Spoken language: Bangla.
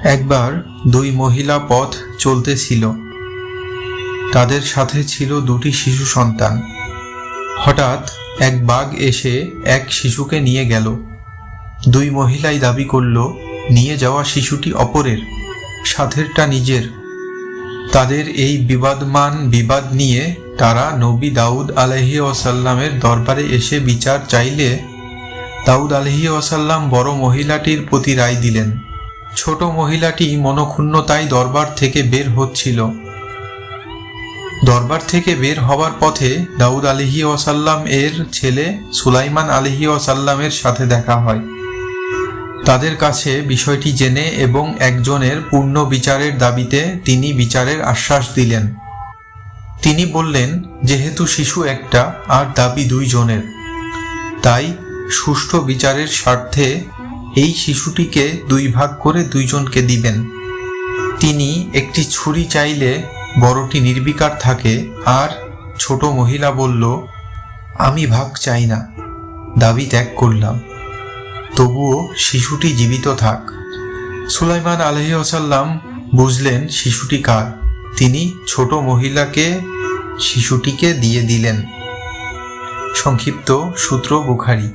একবার দুই মহিলা পথ চলতেছিল। তাদের সাথে ছিল দুটি শিশু সন্তান। হঠাৎ এক বাঘ এসে এক শিশুকে নিয়ে গেল। দুই মহিলাই দাবি করল নিয়ে যাওয়া শিশুটি অপরের, সাথেরটা নিজের। তাদের এই বিবাদ নিয়ে তারা নবী দাউদ আলাইহি ওয়াসাল্লামের দরবারে এসে বিচার চাইলে দাউদ আলাইহি ওয়াসাল্লাম বড় মহিলাটির প্রতি রায় দিলেন। ছোট মহিলাটি মনক্ষুণ্ণতায় দরবার থেকে বের হচ্ছিল। দরবার থেকে বের হবার পথে দাউদ আলাইহি ওয়াসাল্লাম এর ছেলে সুলাইমান আলাইহি ওয়াসাল্লামের সাথে দেখা হয়। তাদের কাছে বিষয়টি জেনে এবং একজনের পূর্ণ বিচারের দাবিতে তিনি বিচারের আশ্বাস দিলেন। তিনি বললেন, যেহেতু শিশু একটা আর দাবি দুইজনের, তাই সুষ্ঠু বিচারের স্বার্থে এই শিশুটিকে দুই ভাগ করে দুইজনকে দিবেন। তিনি একটি ছুরি চাইলে বড়টি নির্বিকার থাকে, আর ছোট মহিলা বলল, আমি ভাগ চাই না, দাবি ত্যাগ করলাম, তবুও শিশুটি জীবিত থাক। সুলাইমান আলাইহিস সালাম বুঝলেন শিশুটি কার। তিনি ছোট মহিলাকে শিশুটিকে দিয়ে দিলেন। সংক্ষিপ্ত সূত্র বুখারী।